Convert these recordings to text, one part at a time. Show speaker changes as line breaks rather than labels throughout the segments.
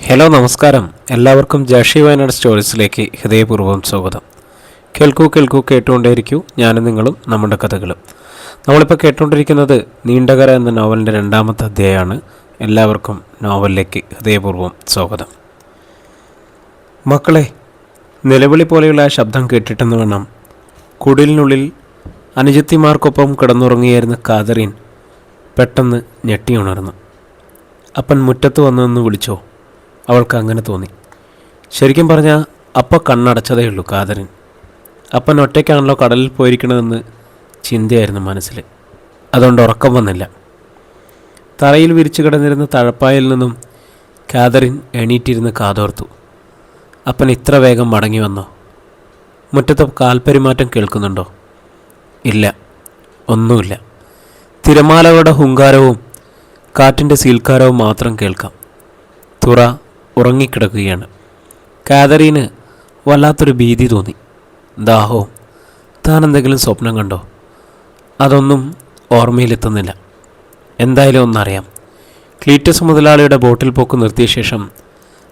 Hello നമസ്കാരം. എല്ലാവർക്കും ജാഷി വയനാട് സ്റ്റോറീസിലേക്ക് ഹൃദയപൂർവ്വം സ്വാഗതം. കേൾക്കൂ കേട്ടുകൊണ്ടേയിരിക്കൂ. ഞാനും നിങ്ങളും നമ്മുടെ കഥകളും. നമ്മളിപ്പോൾ കേട്ടുകൊണ്ടിരിക്കുന്നത് നീണ്ടകര എന്ന നോവലിൻ്റെ 2ാമത്തെ അധ്യായമാണ്. എല്ലാവർക്കും നോവലിലേക്ക് ഹൃദയപൂർവ്വം സ്വാഗതം. മക്കളെ, നിലവിളി പോലെയുള്ള ആ ശബ്ദം കേട്ടിട്ടെന്ന് വേണം കുടിലിനുള്ളിൽ അനുജത്തിമാർക്കൊപ്പം കിടന്നുറങ്ങിയായിരുന്ന കാതറീൻ പെട്ടെന്ന് ഞെട്ടിയുണർന്നു. അപ്പൻ മുറ്റത്ത് വന്നു വിളിച്ചോ? അവൾക്ക് അങ്ങനെ തോന്നി. ശരിക്കും പറഞ്ഞാൽ അപ്പം കണ്ണടച്ചതേ ഉള്ളൂ കാതറിൻ. അപ്പൻ ഒറ്റയ്ക്കാണല്ലോ കടലിൽ പോയിരിക്കണമെന്ന് ചിന്തയായിരുന്നു മനസ്സിൽ. അതുകൊണ്ട് ഉറക്കം വന്നില്ല. തറയിൽ വിരിച്ചു കിടന്നിരുന്ന തഴപ്പായിൽ നിന്നും കാതറിൻ എണീറ്റിരുന്ന് കാതോർത്തു. അപ്പൻ ഇത്ര വേഗം മടങ്ങി വന്നോ? മുറ്റത്ത് കാൽപെരുമാറ്റം കേൾക്കുന്നുണ്ടോ? ഇല്ല, ഒന്നുമില്ല. തിരമാലകളുടെ ഹുങ്കാരവും കാറ്റിൻ്റെ സീൽക്കാരവും മാത്രം കേൾക്കാം. തുറ ഉറങ്ങിക്കിടക്കുകയാണ്. കാതറീന് വല്ലാത്തൊരു ഭീതി തോന്നി. ദാഹവും. താൻ എന്തെങ്കിലും സ്വപ്നം കണ്ടോ? അതൊന്നും ഓർമ്മയിലെത്തുന്നില്ല. എന്തായാലും ഒന്നറിയാം. ക്ലീറ്റസ് മുതലാളിയുടെ ബോട്ടിൽ പോക്ക് നിർത്തിയ ശേഷം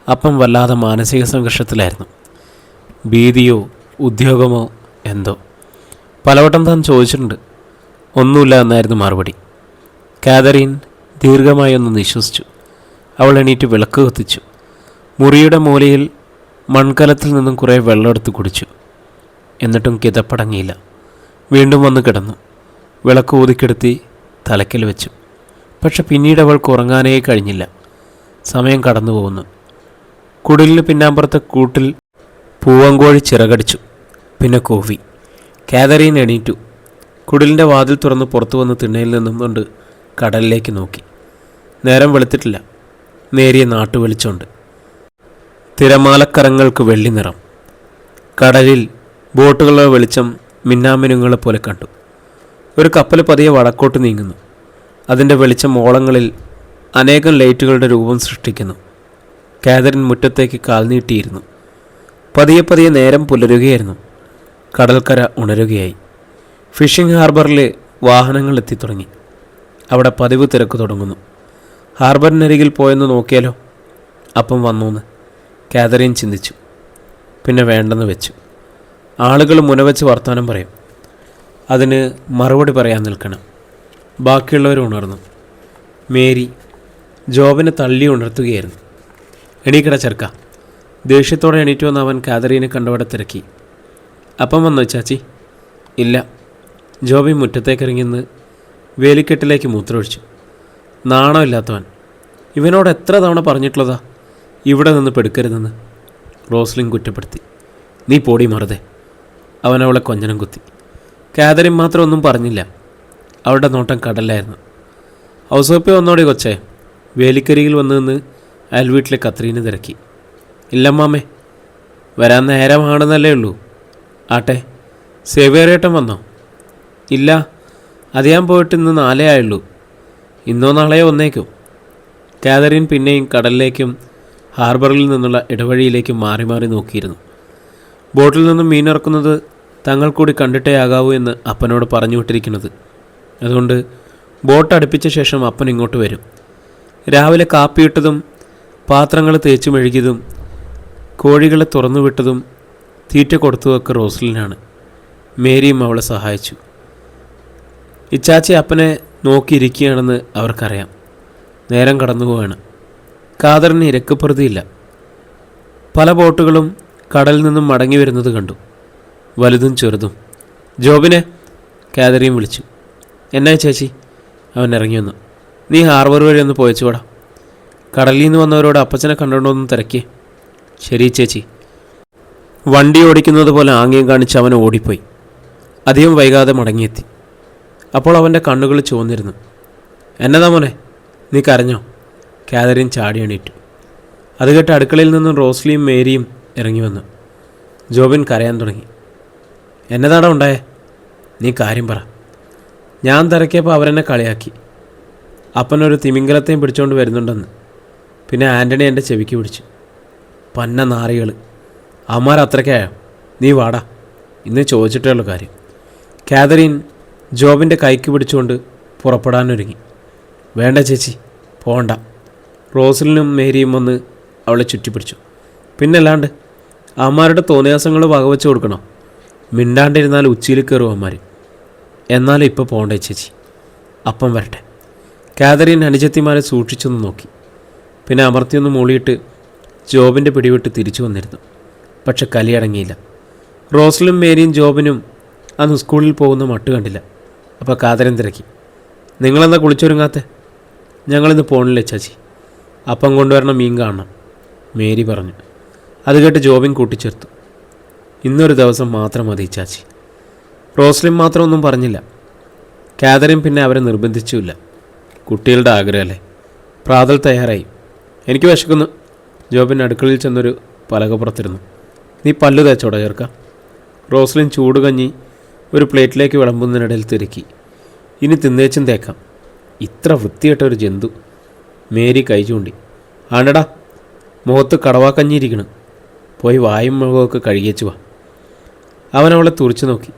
അപ്പം വല്ലാതെ മാനസിക സംഘർഷത്തിലായിരുന്നു. ഭീതിയോ ഉദ്യോഗമോ എന്തോ. പലവട്ടം താൻ ചോദിച്ചിട്ടുണ്ട്. ഒന്നുമില്ല എന്നായിരുന്നു മറുപടി. കാതറീൻ ദീർഘമായി ഒന്ന് നിശ്വസിച്ചു. അവൾ എണീറ്റ് വിളക്ക് കത്തിച്ചു. മുറിയുടെ മൂലയിൽ മൺകലത്തിൽ നിന്നും കുറേ വെള്ളമെടുത്ത് കുടിച്ചു. എന്നിട്ടും കിതപ്പടങ്ങിയില്ല. വീണ്ടും വന്ന് കിടന്നു. വിളക്ക് ഊതിക്കെടുത്തി തലയ്ക്കൽ വെച്ചു. പക്ഷെ പിന്നീട് അവൾക്ക് ഉറങ്ങാനേ കഴിഞ്ഞില്ല. സമയം കടന്നു പോകുന്നു. കുടിലിന് പിന്നാമ്പുറത്തെ കൂട്ടിൽ പൂവങ്കോഴി ചിറകടിച്ചു. പിന്നെ കൂവി. കാതറീൻ എണീറ്റു. കുടിലിൻ്റെ വാതിൽ തുറന്ന് പുറത്തു വന്ന് തിണ്ണയിൽ നിന്നും കൊണ്ട് കടലിലേക്ക് നോക്കി. നേരം വെളുത്തിട്ടില്ല. നേരിയ നാട്ടുവെളിച്ചമുണ്ട്. തിരമാലക്കരങ്ങൾക്ക് വെള്ളി നിറം. കടലിൽ ബോട്ടുകളുടെ വെളിച്ചം മിന്നാമിനുങ്ങളെ പോലെ കണ്ടു. ഒരു കപ്പൽ പതിയെ വടക്കോട്ട് നീങ്ങുന്നു. അതിൻ്റെ വെളിച്ചം ഓളങ്ങളിൽ അനേകം ലൈറ്റുകളുടെ രൂപം സൃഷ്ടിക്കുന്നു. കാതറിൻ മുറ്റത്തേക്ക് കാൽ നീട്ടിയിരുന്നു. പതിയെ നേരം പുലരുകയായിരുന്നു. കടൽക്കര ഉണരുകയായി. ഫിഷിംഗ് ഹാർബറിൽ വാഹനങ്ങൾ എത്തിത്തുടങ്ങി. അവിടെ പതിവ് തിരക്ക് തുടങ്ങുന്നു. ഹാർബറിനരികിൽ പോയെന്ന് നോക്കിയാലോ? അപ്പം വന്നൂന്ന് കാതറീൻ ചിന്തിച്ചു. പിന്നെ വേണ്ടെന്ന് വെച്ചു. ആളുകൾ മുനവെച്ച് വർത്തമാനം പറയും. അതിന് മറുപടി പറയാൻ നിൽക്കണം. ബാക്കിയുള്ളവർ ഉണർന്നു. മേരി ജോബിനെ തള്ളി ഉണർത്തുകയായിരുന്നു. എണീക്കട ചെറുക്ക. ദേഷ്യത്തോടെ എണീറ്റ് വന്ന് അവൻ കാതറീനെ കണ്ടവിടെ തിരക്കി. അപ്പം വന്നോ ചാച്ചി? ഇല്ല. ജോബി മുറ്റത്തേക്കിറങ്ങിന്ന് വേലിക്കെട്ടിലേക്ക് മൂത്രമൊഴിച്ചു. നാണമില്ലാത്തവൻ. ഇവനോട് എത്ര തവണ പറഞ്ഞിട്ടുള്ളതാ ഇവിടെ നിന്ന് പെടുക്കരുതെന്ന്. റോസ്ലിൻ കുറ്റപ്പെടുത്തി. നീ പോടി മറുതെ. അവൻ അവളെ കൊഞ്ഞനം കുത്തി. കാതറിൻ മാത്രം ഒന്നും പറഞ്ഞില്ല. അവളുടെ നോട്ടം കടലായിരുന്നു. ഔസോപ്പി വന്നോടെ കൊച്ചേ. വേലിക്കരികിൽ വന്നു നിന്ന് അയൽവീട്ടിലെ കത്രീനെ തിരക്കി. ഇല്ലമ്മാമ്മേ, വരാൻ നേരമാണെന്നല്ലേ ഉള്ളൂ. ആട്ടെ, സേവേറിയേട്ടൻ വന്നോ? ഇല്ല, അത് ഞാൻ പോയിട്ട് ഇന്ന് 4 ആയുള്ളൂ. ഇന്നോ നാളെയോ വന്നേക്കും. കാതറീൻ പിന്നെയും കടലിലേക്കും ഹാർബറിൽ നിന്നുള്ള ഇടവഴിയിലേക്കും മാറി നോക്കിയിരുന്നു. ബോട്ടിൽ നിന്നും മീനിറക്കുന്നത് തങ്ങൾ കൂടി കണ്ടിട്ടേ ആകാവൂ എന്ന് അപ്പനോട് പറഞ്ഞു വിട്ടിരിക്കുന്നത്. അതുകൊണ്ട് ബോട്ട് അടുപ്പിച്ച ശേഷം അപ്പൻ ഇങ്ങോട്ട് വരും. രാവിലെ കാപ്പിയിട്ടതും പാത്രങ്ങൾ തേച്ചു മെഴുകിയതും കോഴികളെ തുറന്നു വിട്ടതും തീറ്റ കൊടുത്തതൊക്കെ റോസ്ലിനാണ്. മേരിയും അവളെ സഹായിച്ചു. ഇച്ചാച്ചി അപ്പനെ നോക്കിയിരിക്കുകയാണെന്ന് അവർക്കറിയാം. നേരം കടന്നു പോവാണ്. കാതറിന് ഇരക്കപ്രതിയില്ല. പല ബോട്ടുകളും കടലിൽ നിന്നും മടങ്ങി വരുന്നത് കണ്ടു. വലുതും ചെറുതും. ജോബിനെ കാതറീൻ വിളിച്ചു. എന്നാ ചേച്ചി? അവൻ ഇറങ്ങി വന്നു. നീ ഹാർബർ വഴി ഒന്ന് പോയച്ചുകൂടാ. കടലിൽ നിന്ന് വന്നവരോട് അപ്പച്ചനെ കണ്ടുകൊണ്ടൊന്നും തിരക്കിയേ. ശരി ചേച്ചി. വണ്ടി ഓടിക്കുന്നത് പോലെ ആംഗ്യം കാണിച്ച് അവൻ ഓടിപ്പോയി. അധികം വൈകാതെ മടങ്ങിയെത്തി. അപ്പോൾ അവൻ്റെ കണ്ണുകൾ ചുവന്നിരുന്നു. എന്നതാ മോനെ, നീ കരഞ്ഞോ? കാതറീൻ ചാടി എണീറ്റു. അത് കേട്ട് അടുക്കളയിൽ നിന്നും റോസ്ലിയും മേരിയും ഇറങ്ങി വന്നു. ജോബിൻ കരയാൻ തുടങ്ങി. എന്നതാടാ ഉണ്ടായേ? നീ കാര്യം പറ. ഞാൻ തിരക്കിയപ്പോൾ അവരെന്നെ കളിയാക്കി. അപ്പനൊരു തിമിംഗലത്തെയും പിടിച്ചുകൊണ്ട് വരുന്നുണ്ടെന്ന്. പിന്നെ ആൻ്റണി എൻ്റെ ചെവിക്ക് പിടിച്ചു. പന്ന നാറികൾ. അവന്മാർ അത്രയ്ക്കായോ? നീ വാടാ, ഇന്ന് ചോദിച്ചിട്ടേ ഉള്ള കാര്യം. കാതറീൻ ജോബിൻ്റെ കൈക്ക് പിടിച്ചുകൊണ്ട് പുറപ്പെടാനൊരുങ്ങി. വേണ്ട ചേച്ചി, പോകണ്ട. റോസ്ലിനും മേരിയും വന്ന് അവളെ ചുറ്റിപ്പിടിച്ചു. പിന്നല്ലാണ്ട് അമ്മമാരുടെ തോന്നിയാസങ്ങൾ വകവെച്ച് കൊടുക്കണോ? മിണ്ടാണ്ടിരുന്നാൽ ഉച്ചയിൽ കയറും അമ്മമാർ. എന്നാലും ഇപ്പോൾ പോകണ്ടേ ചേച്ചി, അപ്പം വരട്ടെ. കാതറിൻ അനുജത്തിമാരെ സൂക്ഷിച്ചൊന്ന് നോക്കി. പിന്നെ അമർത്തിയൊന്ന് മൂളിയിട്ട് ജോബിൻ്റെ പിടിവിട്ട് തിരിച്ചു വന്നിരുന്നു. പക്ഷെ കലിയടങ്ങിയില്ല. റോസ്ലും മേരിയും ജോബിനും അന്ന് സ്കൂളിൽ പോകുന്ന മട്ട് കണ്ടില്ല. അപ്പോൾ കാതറിൻ തിരക്കി, നിങ്ങളെന്താ കുളിച്ചൊരുങ്ങാത്തെ? ഞങ്ങളിന്ന് പോണില്ലേ ചേച്ചി, അപ്പം കൊണ്ടുവരണം, മീൻ കാണണം, മേരി പറഞ്ഞു. അത് കേട്ട് ജോബിൻ കൂട്ടിച്ചേർത്തു, ഇന്നൊരു ദിവസം മാത്രം മതി ചാച്ചി. റോസ്ലിൻ മാത്രമൊന്നും പറഞ്ഞില്ല. കാതറിൻ പിന്നെ അവരെ നിർബന്ധിച്ചുമില്ല. കുട്ടികളുടെ ആഗ്രഹമല്ലേ. പ്രാതൽ തയ്യാറായി. എനിക്ക് വിശക്കുന്നു. ജോബിൻ അടുക്കളയിൽ ചെന്നൊരു പലകപ്പുറത്തിരുന്നു. നീ പല്ലു തേച്ചോടെ ചേർക്ക. റോസ്ലിൻ ചൂടുകഞ്ഞി ഒരു പ്ലേറ്റിലേക്ക് വിളമ്പുന്നതിനിടയിൽ തിരക്കി, ഇനി തിന്നേച്ചും തേക്കാം. ഇത്ര വൃത്തികെട്ട ഒരു ജന്തു. മേരി കൈ ചൂണ്ടി. ആണ്ടടാ, മുഖത്ത് കടവാക്കഞ്ഞിരിക്കണം, പോയി വായും മുഖമൊക്കെ കഴുകിയേച്ചു വാ. അവനവളെ തുറിച്ചു നോക്കി.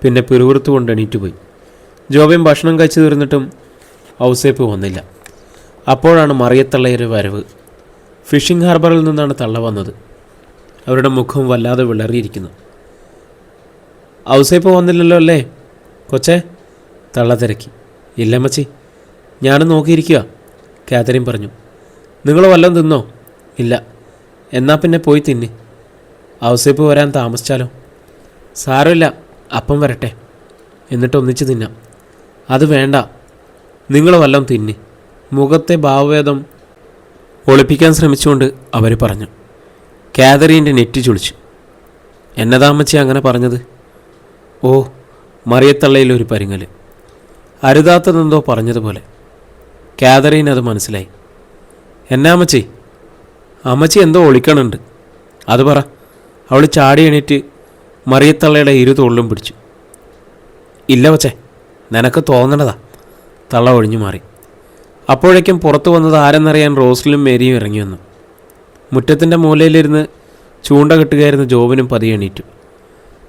പിന്നെ പിറുവിറുത്തു കൊണ്ട് എണീറ്റ് പോയി. ജോബിൻ ഭക്ഷണം കഴിച്ചു തീർന്നിട്ടും ഔസേപ്പ് വന്നില്ല. അപ്പോഴാണ് മറിയത്തള്ളയൊരു വരവ്. ഫിഷിംഗ് ഹാർബറിൽ നിന്നാണ് തള്ള വന്നത്. അവരുടെ മുഖം വല്ലാതെ വിളറിയിരിക്കുന്നു. ഔസേപ്പ് വന്നില്ലല്ലോ അല്ലേ കൊച്ചേ? തള്ള തിരക്കി. ഇല്ലമ്മച്ചി, ഞാനും നോക്കിയിരിക്കുക, കാതറിൻ പറഞ്ഞു. നിങ്ങൾ വല്ലതും തിന്നോ? ഇല്ല. എന്നാൽ പിന്നെ പോയി തിന്ന്. ഔസേപ്പ് വരാൻ താമസിച്ചാലോ? സാരമില്ല, അപ്പം വരട്ടെ, എന്നിട്ട് ഒന്നിച്ച് തിന്നാം. അത് വേണ്ട, നിങ്ങൾ വല്ലതും തിന്ന്. മുഖത്തെ ഭാവഭേദം ഒളിപ്പിക്കാൻ ശ്രമിച്ചുകൊണ്ട് അവർ പറഞ്ഞു. കാതറീൻ്റെ നെറ്റി ചുളിച്ചു. എന്നതാമ്മച്ചി അങ്ങനെ പറഞ്ഞത്? ഓ, മറിയത്തള്ളയിലൊരു പരിങ്ങൽ. അരുതാത്തതെന്തോ പറഞ്ഞതുപോലെ. കാതറീൻ അത് മനസ്സിലായി. എന്നാമ്മച്ചി? അമ്മച്ചി എന്തോ ഒളിക്കണുണ്ട്, അത് പറ. അവൾ ചാടി എണീറ്റ് മറിയത്തള്ളയുടെ ഇരു തോളിലും പിടിച്ചു. ഇല്ല വച്ചേ, നിനക്ക് തോന്നണതാ. തള്ള ഒഴിഞ്ഞു മാറി. അപ്പോഴേക്കും പുറത്തു വന്നത് ആരെന്നറിയാൻ റോസ്ലിനും മേരിയും ഇറങ്ങി വന്നു. മുറ്റത്തിൻ്റെ മൂലയിലിരുന്ന് ചൂണ്ട കെട്ടുകയായിരുന്ന ജോബിനും പതിയെ എണീറ്റു.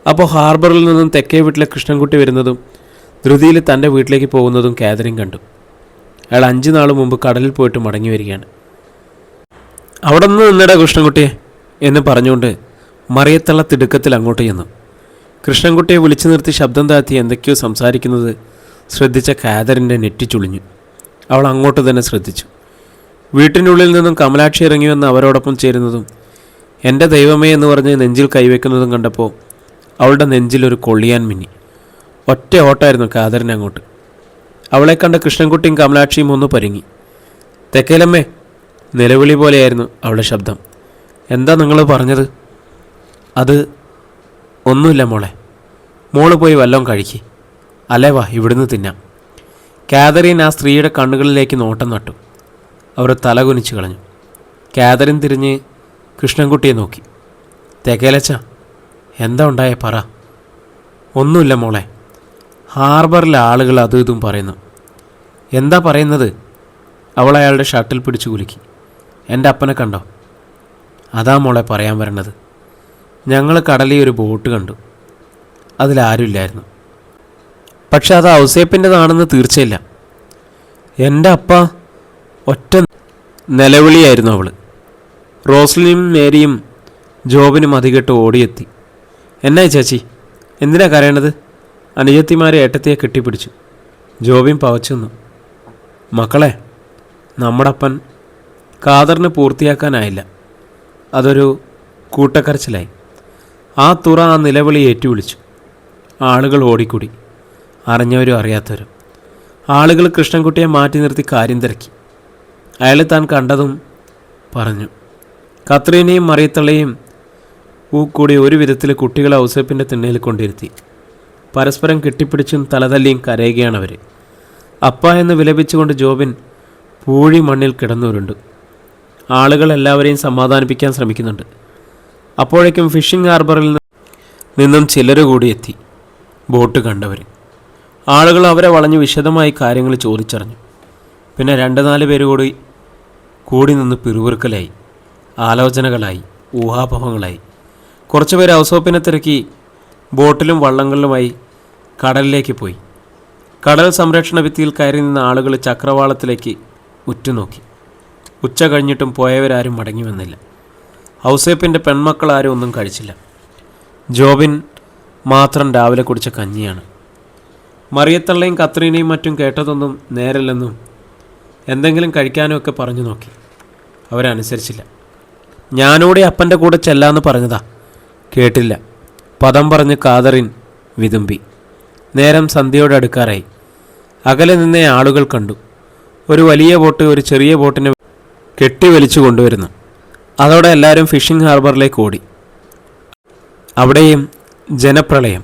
അപ്പോൾ ഹാർബറിൽ നിന്നും തെക്കേ വീട്ടിലെ കൃഷ്ണൻകുട്ടി വരുന്നതും ധൃതിയിൽ തൻ്റെ വീട്ടിലേക്ക് പോകുന്നതും കാതറിൻ കണ്ടു. അയാൾ 5 നാൾ മുമ്പ് കടലിൽ പോയിട്ട് മടങ്ങി വരികയാണ്. അവിടെ നിന്ന് നിന്നടാ കൃഷ്ണൻകുട്ടിയെ എന്ന് പറഞ്ഞുകൊണ്ട് മറിയത്തള്ള തിടുക്കത്തിൽ അങ്ങോട്ട് ചെന്നു. കൃഷ്ണൻകുട്ടിയെ വിളിച്ചു നിർത്തി ശബ്ദം താഴ്ത്തി എന്തൊക്കെയോ സംസാരിക്കുന്നത് ശ്രദ്ധിച്ച കാതറിൻ്റെ നെറ്റി ചുളിഞ്ഞു. അവൾ അങ്ങോട്ട് തന്നെ ശ്രദ്ധിച്ചു. വീട്ടിനുള്ളിൽ നിന്നും കമലാക്ഷി ഇറങ്ങി വന്ന് അവരോടൊപ്പം ചേരുന്നതും എൻ്റെ ദൈവമേ എന്ന് പറഞ്ഞ് നെഞ്ചിൽ കൈവയ്ക്കുന്നതും കണ്ടപ്പോൾ അവളുടെ നെഞ്ചിലൊരു കൊള്ളിയാൻ മിന്നി. ഒറ്റ ഓട്ടമായിരുന്നു കാതറിന് അങ്ങോട്ട്. അവളെ കണ്ട കൃഷ്ണൻകുട്ടിയും കമലാക്ഷിയും ഒന്ന് പരുങ്ങി. തെക്കേലമ്മേ, നിലവിളി പോലെയായിരുന്നു അവളുടെ ശബ്ദം. എന്താ നിങ്ങൾ പറഞ്ഞത്? അത് ഒന്നുമില്ല മോളെ. മോള് പോയി വല്ലതും കഴിക്കി, അല്ലേ വാ ഇവിടുന്ന് തിന്നാം. കാതറിൻ ആ സ്ത്രീയുടെ കണ്ണുകളിലേക്ക് നോട്ടം നട്ടു. അവർ തലകുനിച്ചു കളഞ്ഞു. കാതറിൻ തിരിഞ്ഞ് കൃഷ്ണൻകുട്ടിയെ നോക്കി. തെക്കേലച്ച, എന്താ ഉണ്ടായേ പറ. ഒന്നുമില്ല മോളെ, ഹാർബറിലെ ആളുകൾ അതും ഇതും പറയുന്നു. എന്താ പറയുന്നത്? അവൾ അയാളുടെ ഷർട്ടിൽ പിടിച്ചു കുലുക്കി. എൻ്റെ അപ്പനെ കണ്ടോ? അതാ മോളെ പറയാൻ വരണത്. ഞങ്ങൾ കടലിൽ ഒരു ബോട്ട് കണ്ടു. അതിലാരുമില്ലായിരുന്നു. പക്ഷെ അത് ഔസേപ്പിൻ്റെതാണെന്ന് തീർച്ചയില്ല. എൻ്റെ അപ്പ ഒറ്റ നിലവിളിയായിരുന്നു അവൾ. റോസ്ലിനും മേരിയും ജോബിനും അതികെട്ട് ഓടിയെത്തി. എന്നായി ചേച്ചി, എന്തിനാ കരയണത്? അനുജത്തിമാരെ ഏട്ടത്തിയെ കെട്ടിപ്പിടിച്ചു. ജോബിൻ പവച്ചു നിന്നു. മക്കളെ, നമ്മുടെ അപ്പൻ കാതറിന് പൂർത്തിയാക്കാനായില്ല. അതൊരു കൂട്ടക്കരച്ചിലായി. ആ തുറ ആ നിലവിളി ഏറ്റുവിളിച്ചു. ആളുകൾ ഓടിക്കൂടി, അറിഞ്ഞവരും അറിയാത്തവരും. ആളുകൾ കൃഷ്ണൻകുട്ടിയെ മാറ്റി നിർത്തി കാര്യം തിരക്കി. അയാൾ താൻ കണ്ടതും പറഞ്ഞു. കത്രീനയും മറിയത്തള്ളയും കൂടി ഒരു വിധത്തിൽ കുട്ടികളെ ഔസേപ്പിൻ്റെ തിണ്ണയിൽ കൊണ്ടിരുത്തി. പരസ്പരം കെട്ടിപ്പിടിച്ചും തലതല്ലിയും കരയുകയാണവർ. അപ്പ എന്ന് വിലപിച്ചുകൊണ്ട് ജോബിൻ പൂഴി മണ്ണിൽ കിടന്നുരുണ്ടു. ആളുകൾ എല്ലാവരെയും സമാധാനിപ്പിക്കാൻ ശ്രമിക്കുന്നുണ്ട്. അപ്പോഴേക്കും ഫിഷിംഗ് ഹാർബറിൽ നിന്നും ചിലർ കൂടി എത്തി. ബോട്ട് കണ്ടവർ. ആളുകൾ അവരെ വളഞ്ഞ് വിശദമായി കാര്യങ്ങൾ ചോദിച്ചറിഞ്ഞു. പിന്നെ 2-4 പേര് കൂടി നിന്ന് പിറുവിറുക്കലായി, ആലോചനകളായി, ഊഹാപോഹങ്ങളായി. കുറച്ച് പേര് ഔസേപ്പിനെ തിരക്കി ബോട്ടിലും വള്ളങ്ങളിലുമായി കടലിലേക്ക് പോയി. കടൽ സംരക്ഷണ ഭിത്തിയിൽ കയറി നിന്ന ആളുകൾ ചക്രവാളത്തിലേക്ക് ഉറ്റുനോക്കി. ഉച്ച കഴിഞ്ഞിട്ടും പോയവരാരും മടങ്ങി വന്നില്ല. ഔസേപ്പിൻ്റെ പെൺമക്കളാരും ഒന്നും കഴിച്ചില്ല. ജോബിൻ മാത്രം രാവിലെ കുടിച്ച കഞ്ഞിയാണ്. മറിയത്തള്ളയും കത്രീനയും മറ്റും കേട്ടതൊന്നും നേരല്ലെന്നും എന്തെങ്കിലും കഴിക്കാനുമൊക്കെ പറഞ്ഞു നോക്കി. അവരനുസരിച്ചില്ല. ഞാനൂടെ അപ്പൻ്റെ കൂടെ ചെല്ലാന്ന് പറഞ്ഞതാ, കേട്ടില്ല. പദം പറഞ്ഞ് കാതറിൻ വിതുമ്പി. നേരം സന്ധ്യയോടെ അടുക്കാറായി. അകലെ നിന്നേ ആളുകൾ കണ്ടു. ഒരു വലിയ ബോട്ട് ഒരു ചെറിയ ബോട്ടിനെ കെട്ടിവലിച്ചു കൊണ്ടുവരുന്നു. അതോടെ എല്ലാവരും ഫിഷിംഗ് ഹാർബറിലേക്ക് ഓടി. അവിടെയും ജനപ്രളയം.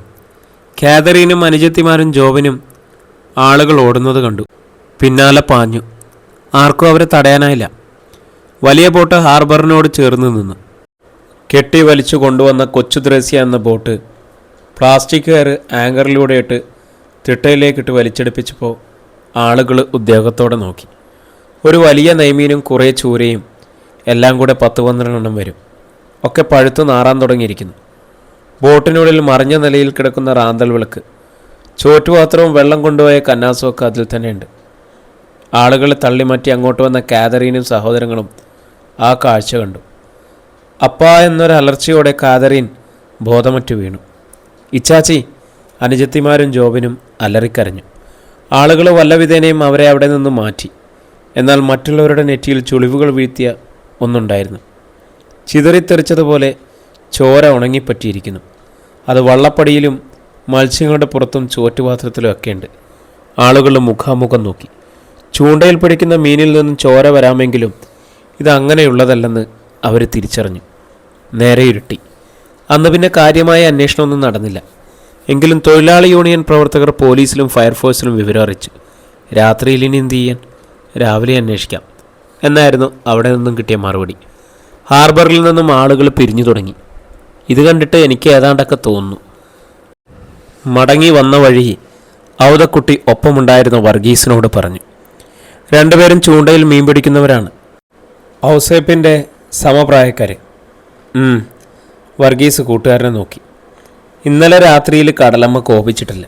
കാതറീനും അനുജത്തിമാരും ജോബിനും ആളുകൾ ഓടുന്നത് കണ്ടു. പിന്നാലെ പാഞ്ഞു. ആർക്കും അവരെ തടയാനായില്ല. വലിയ ബോട്ട് ഹാർബറിനോട് ചേർന്ന് നിന്നു. കെട്ടി വലിച്ചു കൊണ്ടുവന്ന കൊച്ചു ദ്രസ്യ എന്ന ബോട്ട് പ്ലാസ്റ്റിക് കയറ് ആങ്കറിലൂടെയിട്ട് തിട്ടയിലേക്കിട്ട് വലിച്ചെടുപ്പിച്ചപ്പോൾ ആളുകൾ ഉദ്യോഗത്തോടെ നോക്കി. ഒരു വലിയ നെയ്മീനും കുറേ ചൂരയും എല്ലാം കൂടെ 10-12 വരും. ഒക്കെ പഴുത്തു നാറാൻ തുടങ്ങിയിരിക്കുന്നു. ബോട്ടിനുള്ളിൽ മറിഞ്ഞ നിലയിൽ കിടക്കുന്ന റാന്തൽ വിളക്ക്, ചോറ്റുപാത്രവും വെള്ളം കൊണ്ടുപോയ കന്നാസും ഒക്കെ അതിൽ തന്നെയുണ്ട്. ആളുകൾ തള്ളിമാറ്റി അങ്ങോട്ട് വന്ന കാതറീനും സഹോദരങ്ങളും ആ കാഴ്ച കണ്ടു. അപ്പാ എന്നൊരു അലർച്ചയോടെ കാതറീൻ ബോധമറ്റു വീണു. ഇച്ചാച്ചി! അനുജത്തിമാരും ജോബിനും അലറിക്കരഞ്ഞു. ആളുകൾ വല്ലവിധേനയും അവരെ അവിടെ നിന്ന് മാറ്റി. എന്നാൽ മറ്റുള്ളവരുടെ നെറ്റിയിൽ ചുളിവുകൾ വീഴ്ത്തിയ ഒന്നുണ്ടായിരുന്നു. ചിതറിത്തെറിച്ചതുപോലെ ചോര ഉണങ്ങിപ്പറ്റിയിരിക്കുന്നു. അത് വള്ളപ്പടിയിലും മത്സ്യങ്ങളുടെ പുറത്തും ചോറ്റുപാത്രത്തിലും ഒക്കെയുണ്ട്. ആളുകൾ മുഖാമുഖം നോക്കി. ചൂണ്ടയിൽ പിടിക്കുന്ന മീനിൽ നിന്നും ചോര വരാമെങ്കിലും ഇതങ്ങനെയുള്ളതല്ലെന്ന് അവർ തിരിച്ചറിഞ്ഞു. നേരെ ഇരുട്ടി. അന്ന് പിന്നെ കാര്യമായ അന്വേഷണമൊന്നും നടന്നില്ല. എങ്കിലും തൊഴിലാളി യൂണിയൻ പ്രവർത്തകർ പോലീസിലും ഫയർഫോഴ്സിലും വിവരം അറിയിച്ചു. രാത്രിയിൽ ഇനി എന്ത് ചെയ്യാൻ? രാവിലെ അന്വേഷിക്കാം എന്നായിരുന്നു അവിടെ നിന്നും കിട്ടിയ മറുപടി. ഹാർബറിൽ നിന്നും ആളുകൾ പിരിഞ്ഞു തുടങ്ങി. ഇത് കണ്ടിട്ട് എനിക്ക് ഏതാണ്ടൊക്കെ തോന്നുന്നു. മടങ്ങി വന്ന വഴി ഔതക്കുട്ടി ഒപ്പമുണ്ടായിരുന്ന വർഗീസിനോട് പറഞ്ഞു. രണ്ടുപേരും ചൂണ്ടയിൽ മീൻ പിടിക്കുന്നവരാണ്. ഔസേപ്പിൻ്റെ സമപ്രായക്കാർ. വർഗീസ് കൂട്ടുകാരനെ നോക്കി. ഇന്നലെ രാത്രിയിൽ കടലമ്മ കോപിച്ചിട്ടില്ല.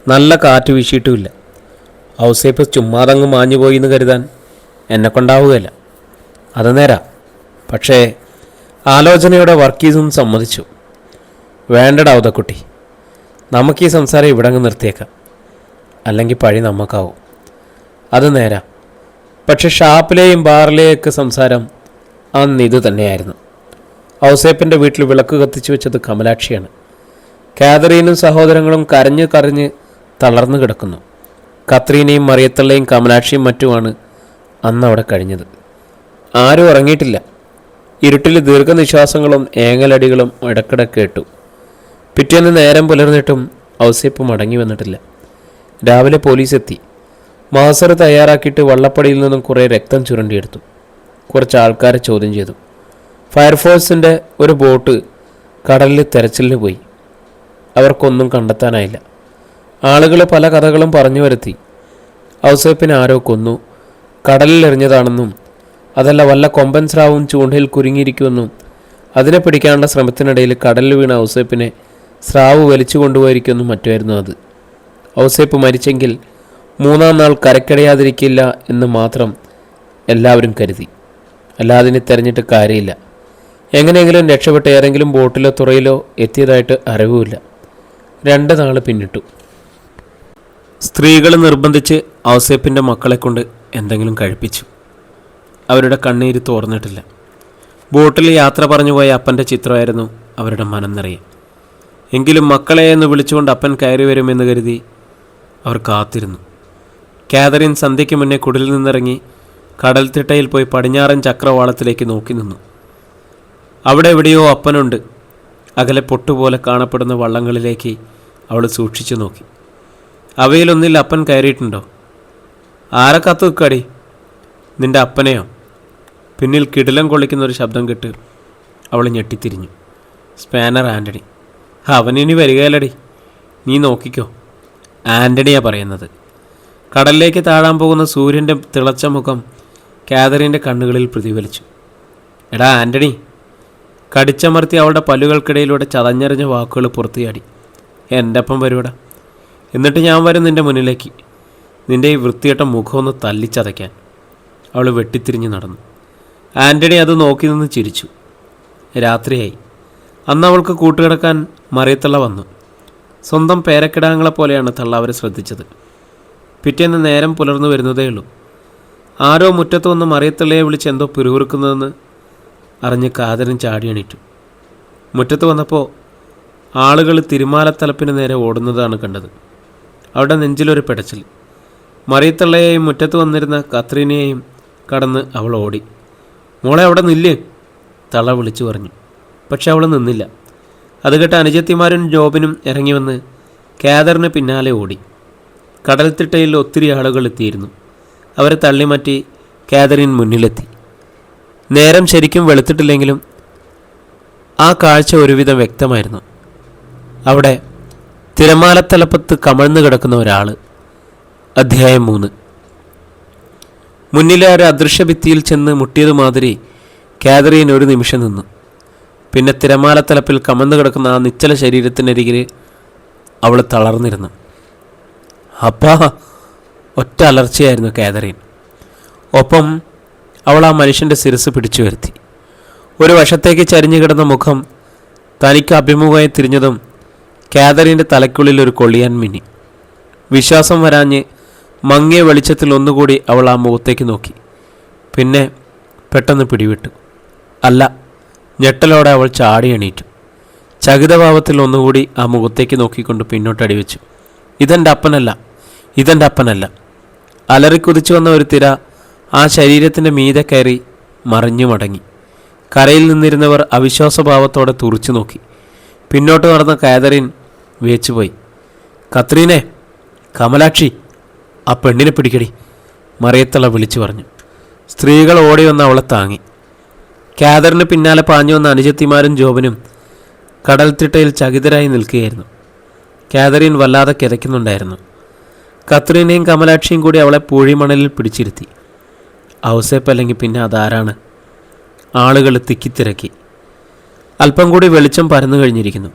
നല്ല കാറ്റ് വീശിയിട്ടുമില്ല. ഔസേപ്പ് ചുമ്മാതങ്ങ് മാഞ്ഞുപോയി എന്ന് കരുതാൻ എന്നെക്കൊണ്ടാവുകയില്ല. അത് നേരാ. പക്ഷേ ആലോചനയോടെ വർഗീസും സമ്മതിച്ചു. വേണ്ടടാ ഔതക്കുട്ടി, നമുക്ക് ഈ സംസാരം ഇവിടെ അങ്ങ് നിർത്തിയേക്കാം. അല്ലെങ്കിൽ പഴി നമുക്കാവും. അത് നേരാ. പക്ഷെ ഷാപ്പിലെയും ബാറിലെയൊക്കെ സംസാരം അന്ന് ഇത് തന്നെയായിരുന്നു. ഔസേപ്പിൻ്റെ വീട്ടിൽ വിളക്ക് കത്തിച്ചു വെച്ചത് കമലാക്ഷിയാണ്. കാതറീനും സഹോദരങ്ങളും കരഞ്ഞ് കരഞ്ഞ് തളർന്നു കിടക്കുന്നു. കത്രീനയും മറിയത്തള്ളയും കമലാക്ഷിയും മറ്റുമാണ് അന്ന് അവിടെ കഴിഞ്ഞത്. ആരും ഉറങ്ങിയിട്ടില്ല. ഇരുട്ടിൽ ദീർഘനിശ്വാസങ്ങളും ഏങ്ങലടികളും ഇടക്കിടെ കേട്ടു. പിറ്റേന്ന് നേരം പുലർന്നിട്ടും ഔസേപ്പ് മടങ്ങി വന്നിട്ടില്ല. രാവിലെ പോലീസ് എത്തി. മാസർ തയ്യാറാക്കിയിട്ട് വള്ളപ്പടിയിൽ നിന്നും കുറേ രക്തം ചുരണ്ടിയെടുത്തു. കുറച്ച് ആൾക്കാരെ ചോദ്യം ചെയ്തു. ഫയർഫോഴ്സിൻ്റെ ഒരു ബോട്ട് കടലിൽ തെരച്ചിലിന് പോയി. അവർക്കൊന്നും കണ്ടെത്താനായില്ല. ആളുകൾ പല കഥകളും പറഞ്ഞു വരുത്തി. ഔസേപ്പിനെ ആരോ കൊന്നു, കടലിൽ എറിഞ്ഞതാണെന്നും അതല്ല വല്ല കൊമ്പൻ സ്രാവും ചൂണ്ടയിൽ കുരുങ്ങിയിരിക്കുമെന്നും അതിനെ പിടിക്കാനുള്ള ശ്രമത്തിനിടയിൽ കടലിൽ വീണ ഔസേപ്പിനെ സ്രാവ് വലിച്ചു കൊണ്ടുപോയിരിക്കുമെന്നും മറ്റുമായിരുന്നു അത്. ഔസേപ്പ് മരിച്ചെങ്കിൽ 3-ാം നാൾ കരക്കടയാതിരിക്കില്ല എന്ന് മാത്രം എല്ലാവരും കരുതി. അല്ലാതെ ഇനി തെരഞ്ഞിട്ട് കാര്യമില്ല. എങ്ങനെയെങ്കിലും രക്ഷപ്പെട്ട് ഏതെങ്കിലും ബോട്ടിലോ തുറയിലോ എത്തിയതായിട്ട് അറിവുമില്ല. 2 നാൾ പിന്നിട്ടു. സ്ത്രീകൾ നിർബന്ധിച്ച് ഔസേപ്പിൻ്റെ മക്കളെ കൊണ്ട് എന്തെങ്കിലും കഴിപ്പിച്ചു. അവരുടെ കണ്ണീര് തോർന്നിട്ടില്ല. ബോട്ടിൽ യാത്ര പറഞ്ഞു പോയ അപ്പൻ്റെ ചിത്രമായിരുന്നു അവരുടെ മനം നിറയെ. എങ്കിലും മക്കളെ എന്ന് വിളിച്ചുകൊണ്ട് അപ്പൻ കയറി വരുമെന്ന് കരുതി അവർ കാത്തിരുന്നു. കാതറിൻ സന്ധ്യയ്ക്ക് മുന്നേ കുടിൽ നിന്നിറങ്ങി കടൽ തിട്ടയിൽ പോയി പടിഞ്ഞാറൻ ചക്രവാളത്തിലേക്ക് നോക്കി നിന്നു. അവിടെ എവിടെയോ അപ്പനുണ്ട്. അകലെ പൊട്ടുപോലെ കാണപ്പെടുന്ന വള്ളങ്ങളിലേക്ക് അവൾ സൂക്ഷിച്ചു നോക്കി. അവയിലൊന്നിൽ അപ്പൻ കയറിയിട്ടുണ്ടോ? ആരെ കാത്തു നിൽക്കാടി? നിൻ്റെ അപ്പനെയോ? പിന്നിൽ കിടിലം കൊള്ളിക്കുന്നൊരു ശബ്ദം കേട്ട് അവൾ ഞെട്ടിത്തിരിഞ്ഞു. സ്പാനർ ആൻ്റണി. അവനിനി വരികയല്ലടി, നീ നോക്കിക്കോ. ആൻ്റണിയാ പറയുന്നത്. കടലിലേക്ക് താഴാൻ പോകുന്ന സൂര്യൻ്റെ തിളച്ച മുഖം കാതറിൻ്റെ കണ്ണുകളിൽ പ്രതിഫലിച്ചു. എടാ ആൻ്റണി! കടിച്ചമർത്തി അവളുടെ പല്ലുകൾക്കിടയിലൂടെ ചതഞ്ഞറിഞ്ഞ വാക്കുകൾ പുറത്തുചാടി. എൻ്റെ അപ്പം വരുവടാ. എന്നിട്ട് ഞാൻ വരും നിൻ്റെ മുന്നിലേക്ക്, നിൻ്റെ ഈ വൃത്തികെട്ട മുഖമൊന്ന് തല്ലിച്ചതയ്ക്കാൻ. അവൾ വെട്ടിത്തിരിഞ്ഞ് നടന്നു. ആൻ്റണി അത് നോക്കി നിന്ന് ചിരിച്ചു. രാത്രിയായി. അന്ന് അവൾക്ക് കൂട്ടുകിടക്കാൻ മറിയത്തള്ള വന്നു. സ്വന്തം പേരക്കിടാങ്ങളെ പോലെയാണ് തള്ള അവരെ ശ്രദ്ധിച്ചത്. പിറ്റേന്ന് നേരം പുലർന്നു വരുന്നതേയുള്ളൂ. ആരോ മുറ്റത്ത് വന്ന് മറിയത്തള്ളയെ വിളിച്ച് എന്തോ പിറുപിറുക്കുന്നതെന്ന് അറിഞ്ഞ് കാതരൻ ചാടി എണീറ്റു. മുറ്റത്ത് വന്നപ്പോൾ ആളുകൾ തിരുമാലത്തലപ്പിന് നേരെ ഓടുന്നതാണ് കണ്ടത്. അവിടെ നെഞ്ചിലൊരു പിടച്ചിൽ. മറിയത്തള്ളയെയും മുറ്റത്ത് വന്നിരുന്ന കത്രീനയെയും കടന്ന് അവൾ ഓടി. മോളെ അവിടെ നില്ല്, തള്ള വിളിച്ചു പറഞ്ഞു. പക്ഷെ അവൾ നിന്നില്ല. അത് കേട്ട് അനുജത്തിമാരും ജോബിനും ഇറങ്ങി വന്ന് കാതറിന് പിന്നാലെ ഓടി. കടൽത്തിട്ടയിൽ ഒത്തിരി ആളുകൾ എത്തിയിരുന്നു. അവരെ തള്ളിമാറ്റി കാതറിൻ മുന്നിലെത്തി. നേരം ശരിക്കും വെളുത്തിട്ടില്ലെങ്കിലും ആ കാഴ്ച ഒരുവിധം വ്യക്തമായിരുന്നു. അവിടെ തിരമാലത്തലപ്പത്ത് കമഴ്ന്നു കിടക്കുന്ന ഒരാൾ. അധ്യായം 3. മുന്നിലെ ഒരു അദൃശ്യഭിത്തിയിൽ ചെന്ന് മുട്ടിയതുമാതിരി കാതറീൻ ഒരു നിമിഷം നിന്നു. പിന്നെ തിരമാലത്തലപ്പിൽ കമഴ്ന്നു കിടക്കുന്ന ആ നിശ്ചല ശരീരത്തിനരികിൽ അവൾ തളർന്നിരുന്നു. അപ്പാ! ഒറ്റ അലർച്ചയായിരുന്നു കാതറീൻ. ഒപ്പം അവൾ ആ മനുഷ്യൻ്റെ ശിരസ് പിടിച്ചു വരുത്തി. ഒരു വശത്തേക്ക് ചരിഞ്ഞു കിടന്ന മുഖം തനിക്ക് അഭിമുഖമായി തിരിഞ്ഞതും കാതറീൻ്റെ തലയ്ക്കുള്ളിൽ ഒരു കൊള്ളിയാൻ മിന്നി. വിശ്വാസം വരാഞ്ഞ് മങ്ങിയ വെളിച്ചത്തിൽ ഒന്നുകൂടി അവൾ ആ മുഖത്തേക്ക് നോക്കി. പിന്നെ പെട്ടെന്ന് പിടിവിട്ടു. അല്ല, ഞെട്ടലോടെ അവൾ ചാടി എണീറ്റു. ചകിതഭാവത്തിൽ ഒന്നുകൂടി ആ മുഖത്തേക്ക് നോക്കിക്കൊണ്ട് പിന്നോട്ടടി വെച്ചു. ഇതെൻ്റെ അപ്പനല്ല, ഇതെൻ്റെ അപ്പനല്ല. അലറിക്കുതിച്ചു വന്ന ഒരു തിര ആ ശരീരത്തിൻ്റെ മീതെ കയറി മറിഞ്ഞു മടങ്ങി. കരയിൽ നിന്നിരുന്നവർ അവിശ്വാസഭാവത്തോടെ തുറിച്ചു നോക്കി. പിന്നോട്ട് നടന്ന കാതറിൻ വേച്ചുപോയി. കത്രീനെ, കമലാക്ഷി, ആ പെണ്ണിനെ പിടിക്കടി, മറിയത്തള്ള വിളിച്ചു പറഞ്ഞു. സ്ത്രീകൾ ഓടി വന്ന് അവളെ താങ്ങി. കാതറിന് പിന്നാലെ പാഞ്ഞു വന്ന അനുജത്തിമാരും ജോബിനും കടൽത്തിട്ടയിൽ ചകിതരായി നിൽക്കുകയായിരുന്നു. കാതറിൻ വല്ലാതെ കിതയ്ക്കുന്നുണ്ടായിരുന്നു. കത്രീനയും കമലാക്ഷിയും കൂടി അവളെ പൂഴിമണലിൽ പിടിച്ചിരുത്തി. ഔസേപ്പ് അല്ലെങ്കിൽ പിന്നെ അതാരാണ്? ആളുകൾ തിക്കിത്തിരക്കി. അല്പം കൂടി വെളിച്ചം പരന്നു കഴിഞ്ഞിരിക്കുന്നു.